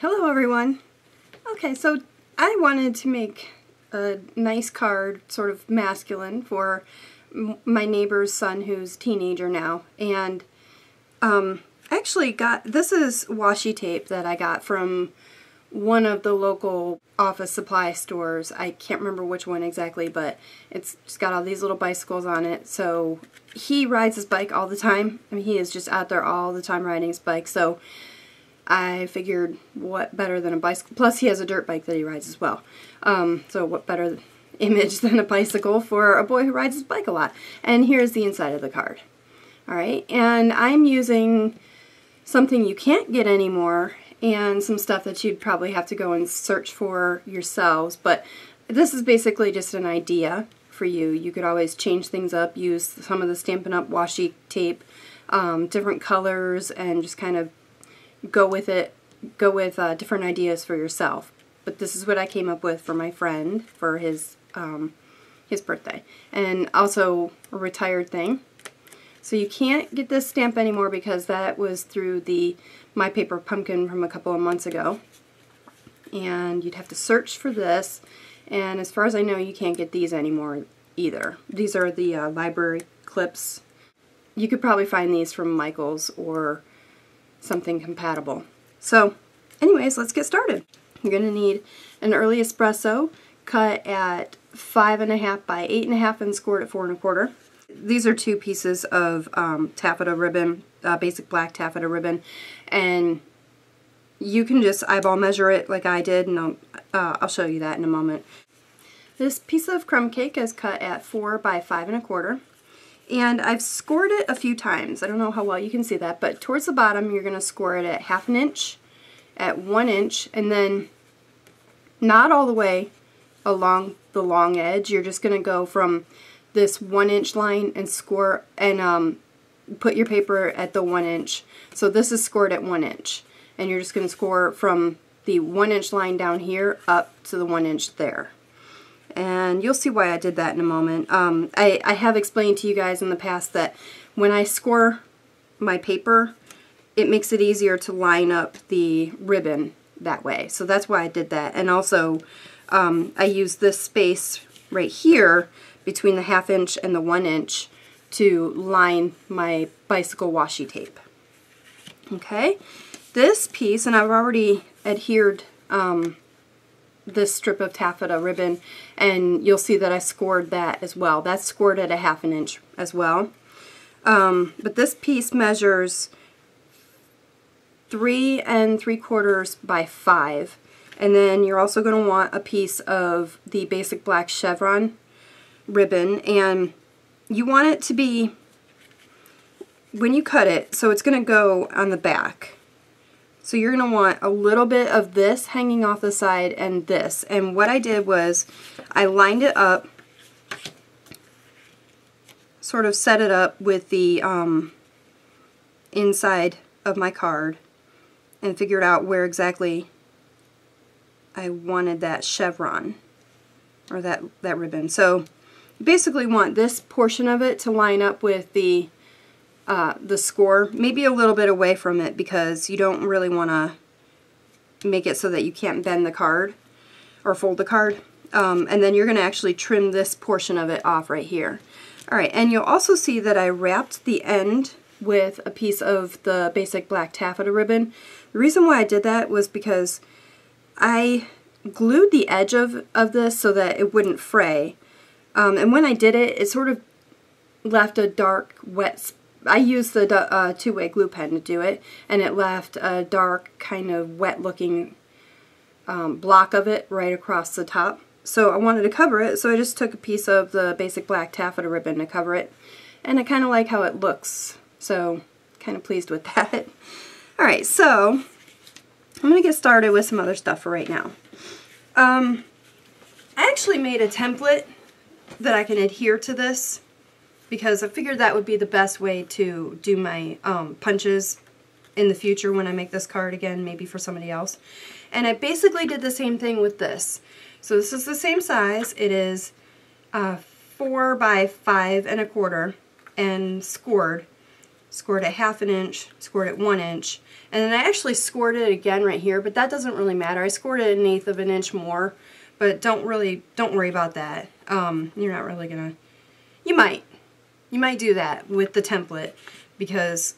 Hello everyone. Okay, so I wanted to make a nice card, sort of masculine, for my neighbor's son who's a teenager now. And I actually got, this is washi tape that I got from one of the local office supply stores. I can't remember which one exactly, but it's just got all these little bicycles on it. So he rides his bike all the time. I mean, he is just out there all the time riding his bike. So I figured, what better than a bicycle? Plus, he has a dirt bike that he rides as well. So what better image than a bicycle for a boy who rides his bike a lot? And here's the inside of the card. Alright, and I'm using something you can't get anymore, and some stuff that you'd probably have to go and search for yourselves. But this is basically just an idea for you. You could always change things up, use some of the Stampin' Up! Washi tape, different colors, and just kind of go with it, different ideas for yourself. But this is what I came up with for my friend for his birthday. And also a retired thing. So you can't get this stamp anymore because that was through the My Paper Pumpkin from a couple of months ago. And you'd have to search for this. And as far as I know, you can't get these anymore either. These are the library clips. You could probably find these from Michael's or something compatible. So anyways, let's get started. You're going to need an early espresso cut at 5.5 by 8.5 and scored at 4 1/4. These are 2 pieces of taffeta ribbon, basic black taffeta ribbon, and you can just eyeball measure it like I did, and I'll show you that in a moment. This piece of crumb cake is cut at 4 by 5 1/4. And I've scored it a few times. I don't know how well you can see that, but towards the bottom you're going to score it at 1/2 inch, at 1 inch, and then not all the way along the long edge. You're just going to go from this 1 inch line and score, and put your paper at the 1 inch. So this is scored at 1 inch. And you're just going to score from the 1 inch line down here up to the 1 inch there. And you'll see why I did that in a moment. I have explained to you guys in the past that when I score my paper, it makes it easier to line up the ribbon that way. So that's why I did that. And also, I use this space right here between the 1/2 inch and the 1 inch to line my bicycle washi tape. Okay, this piece, and I've already adhered this strip of taffeta ribbon, and you'll see that I scored that as well. That's scored at a 1/2 inch as well. But this piece measures 3 3/4 by 5. And then you're also going to want a piece of the basic black chevron ribbon, and you want it to be, when you cut it, so it's going to go on the back. So you're going to want a little bit of this hanging off the side and this. And what I did was I lined it up, sort of set it up with the inside of my card, and figured out where exactly I wanted that chevron, or that ribbon. So you basically want this portion of it to line up with the score, maybe a little bit away from it, because you don't really want to make it so that you can't bend the card or fold the card. And then you're going to actually trim this portion of it off right here. Alright, and you'll also see that I wrapped the end with a piece of the basic black taffeta ribbon. The reason why I did that was because I glued the edge of this so that it wouldn't fray. And when I did it, it sort of left a dark, wet I used the two-way glue pen to do it, and it left a dark, kind of wet-looking block of it right across the top. So I wanted to cover it, so I just took a piece of the basic black taffeta ribbon to cover it, and I kind of like how it looks, so kind of pleased with that. Alright, so I'm going to get started with some other stuff for right now. I actually made a template that I can adhere to this, because I figured that would be the best way to do my punches in the future when I make this card again, maybe for somebody else. And I basically did the same thing with this. So this is the same size. It is 4 by 5 1/4 and scored. scored it 1/2 inch, scored it 1 inch, and then I actually scored it again right here, but that doesn't really matter. I scored it 1/8 inch more, but don't worry about that. You're not really gonna, you might do that with the template, because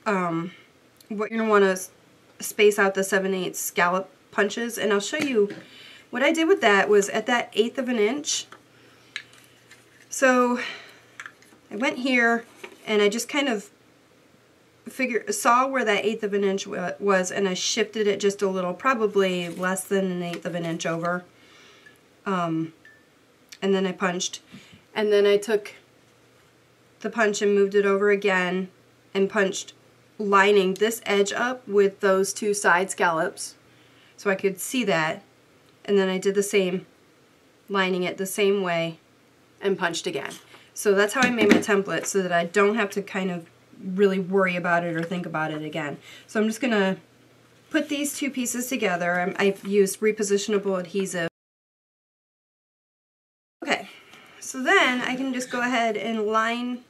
what you're gonna want to space out the 7/8 scallop punches, and I'll show you what I did with that. Was at that 1/8 inch. So I went here and I just kind of saw where that 1/8 inch was, and I shifted it just a little, probably less than 1/8 inch over. And then I punched, and then I took the punch and moved it over again and punched, lining this edge up with those 2 side scallops so I could see that, and then I did the same, lining it the same way and punched again. So that's how I made my template, so that I don't have to kind of really worry about it or think about it again. So I'm just gonna put these 2 pieces together. I've used repositionable adhesive. Okay, so then I can just go ahead and line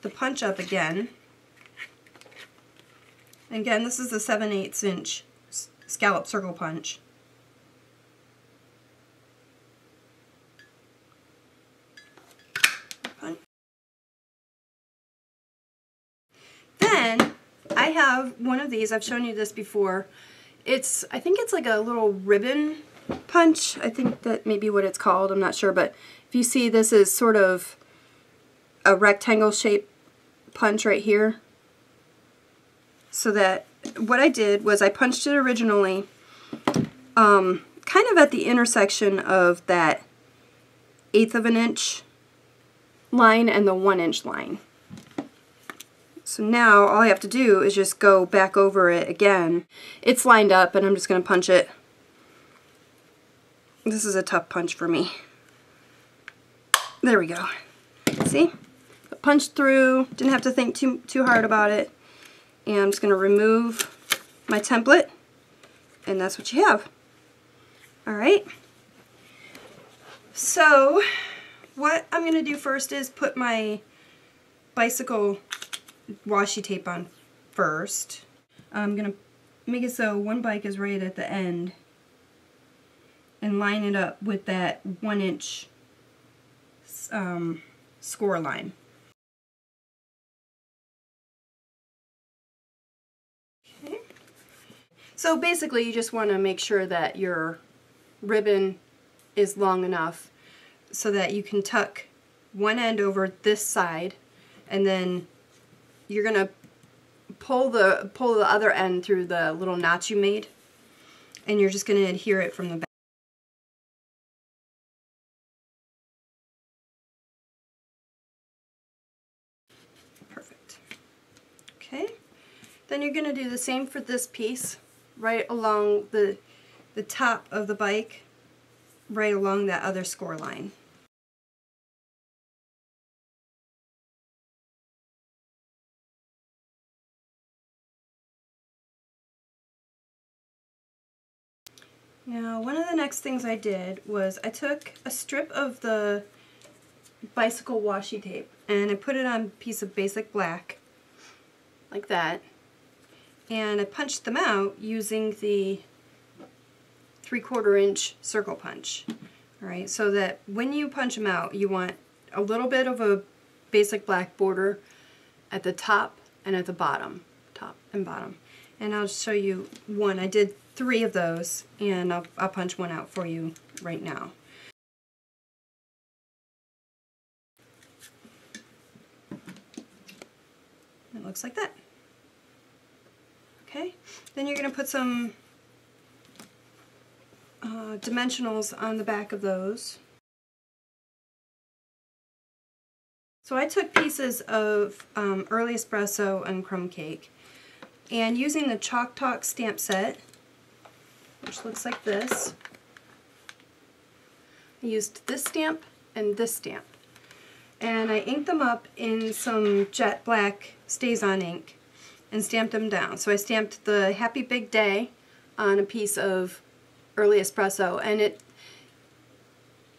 the punch up again. Again, this is the 7/8 inch scallop circle punch. Then I have one of these. I've shown you this before. I think it's like a little ribbon punch. I think that may be what it's called. I'm not sure, but if you see, this is sort of a rectangle shaped punch right here. So that what I did was I punched it originally kind of at the intersection of that 1/8 inch line and the 1 inch line. So now all I have to do is just go back over it again. It's lined up, and I'm just going to punch it. This is a tough punch for me. There we go. See? Punched through, didn't have to think too hard about it. And I'm just going to remove my template, and that's what you have. Alright. So what I'm going to do first is put my bicycle washi tape on first. I'm going to make it so one bike is right at the end and line it up with that 1 inch score line. Okay. So basically you just want to make sure that your ribbon is long enough so that you can tuck one end over this side, and then you're going to pull the other end through the little notch you made, and you're just going to adhere it from the back. Perfect. Okay. Then you're going to do the same for this piece, right along the top of the bike, right along that other score line. Now, one of the next things I did was I took a strip of the bicycle washi tape and I put it on a piece of basic black, like that, and I punched them out using the 3/4 inch circle punch. Alright, so that when you punch them out, you want a little bit of a basic black border at the top and at the bottom, top and bottom. And I'll show you one. I did 3 of those, and I'll punch one out for you right now. It looks like that. Okay, then you're going to put some dimensionals on the back of those. So I took pieces of Early Espresso and Crumb Cake, and using the Chalk Talk stamp set, which looks like this, I used this stamp and this stamp, and I inked them up in some jet black StazOn ink and stamped them down. So I stamped the Happy Big Day on a piece of Early Espresso, and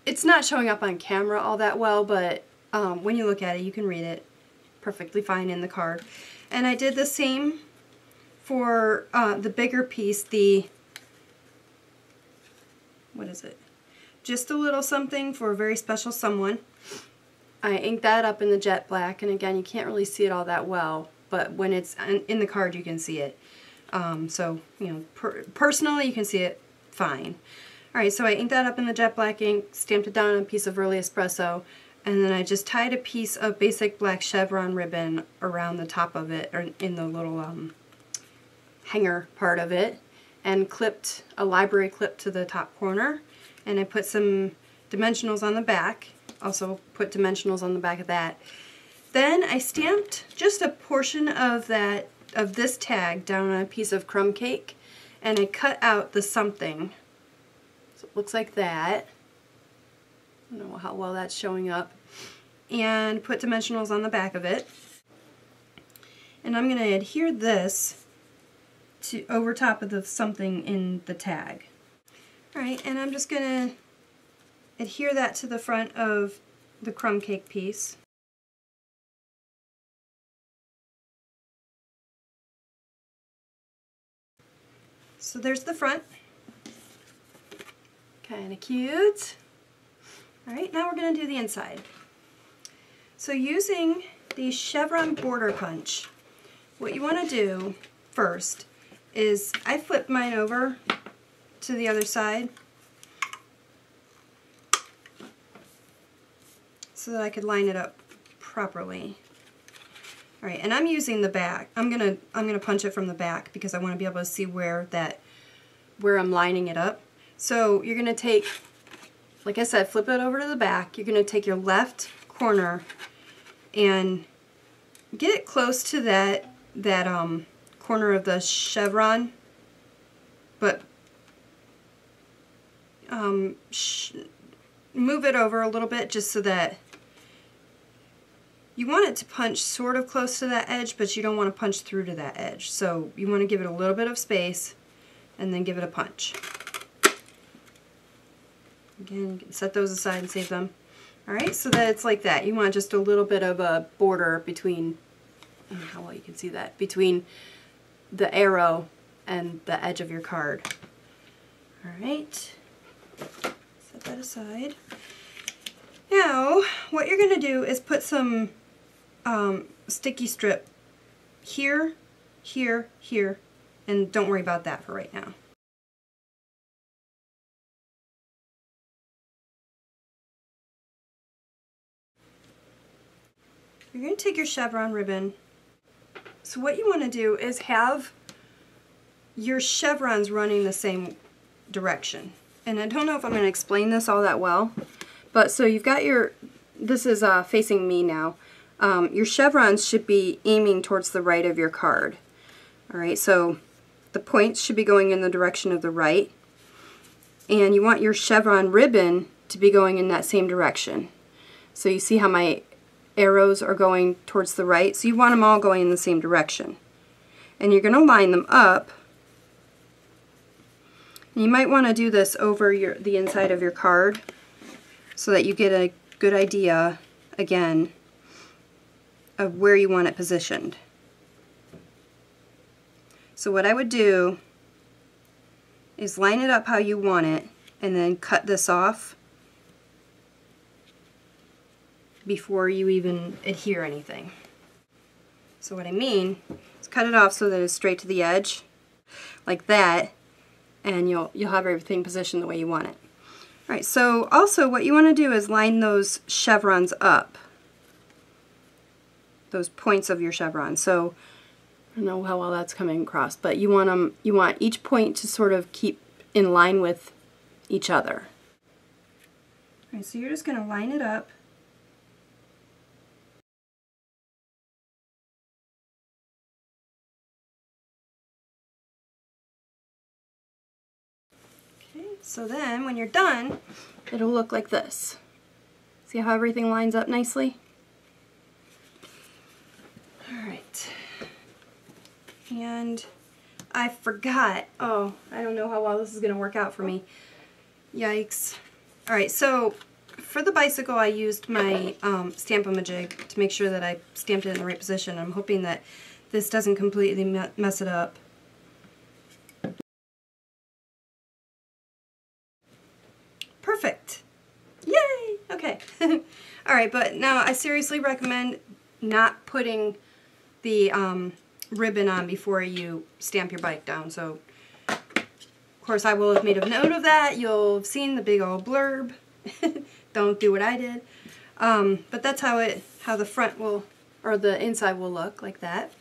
it's not showing up on camera all that well, but when you look at it you can read it perfectly fine in the card. And I did the same for the bigger piece, what is it? Just a Little Something for a Very Special Someone. I inked that up in the jet black, and again, you can't really see it all that well, but when it's in the card, you can see it. So, you know, personally, you can see it fine. Alright, so I inked that up in the jet black ink, stamped it down on a piece of Early Espresso, and then I just tied a piece of basic black chevron ribbon around the top of it, or in the little hanger part of it, and clipped a library clip to the top corner, and I put some dimensionals on the back, also put dimensionals on the back of that. Then I stamped just a portion of this tag down on a piece of Crumb Cake, and I cut out the something. So it looks like that. I don't know how well that's showing up. And put dimensionals on the back of it. And I'm going to adhere this to over top of the something in the tag. Alright, and I'm just going to adhere that to the front of the Crumb Cake piece. So there's the front. Kind of cute. Alright, now we're going to do the inside. So using the Chevron-Border Punch, what you want to do first is, I flipped mine over to the other side so that I could line it up properly. Alright, and I'm using the back. I'm gonna punch it from the back because I want to be able to see where I'm lining it up. So you're gonna take, like I said, flip it over to the back. You're gonna take your left corner and get it close to that corner of the chevron, but move it over a little bit just so that you want it to punch sort of close to that edge, but you don't want to punch through to that edge. So you want to give it a little bit of space and then give it a punch. Again, you can set those aside and save them. Alright, so that it's like that. You want just a little bit of a border between, I don't know how well you can see that, between the arrow and the edge of your card. Alright, set that aside. Now, what you're going to do is put some sticky strip here, here, here, and don't worry about that for right now. You're going to take your chevron ribbon. So what you want to do is have your chevrons running the same direction. And I don't know if I'm going to explain this all that well, but so you've got this is facing me now. Your chevrons should be aiming towards the right of your card. Alright, so the points should be going in the direction of the right, and you want your chevron ribbon to be going in that same direction. So you see how my arrows are going towards the right, so you want them all going in the same direction. And you're going to line them up. And you might want to do this over the inside of your card so that you get a good idea, again, of where you want it positioned. So what I would do is line it up how you want it and then cut this off before you even adhere anything. So what I mean is cut it off so that it's straight to the edge, like that, and you'll have everything positioned the way you want it. Alright, so also what you want to do is line those chevrons up, those points of your chevron. So I don't know how well that's coming across, but you want each point to sort of keep in line with each other. Alright, so you're just going to line it up. So then, when you're done, it'll look like this. See how everything lines up nicely? Alright. And I forgot. Oh, I don't know how well this is going to work out for me. Yikes. Alright, so for the bicycle, I used my Stamp-O-Majig to make sure that I stamped it in the right position. I'm hoping that this doesn't completely mess it up. Perfect. Yay! Okay. Alright, but now I seriously recommend not putting the ribbon on before you stamp your bike down. So, of course, I will have made a note of that. You'll have seen the big old blurb. Don't do what I did. But that's how the front will, or the inside will look, like that.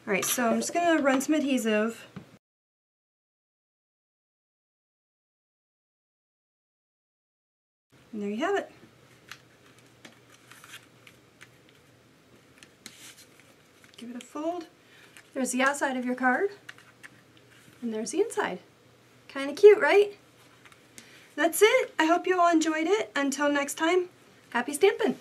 Alright, so I'm just going to run some adhesive. And there you have it. Give it a fold. There's the outside of your card. And there's the inside. Kind of cute, right? That's it. I hope you all enjoyed it. Until next time, happy stamping!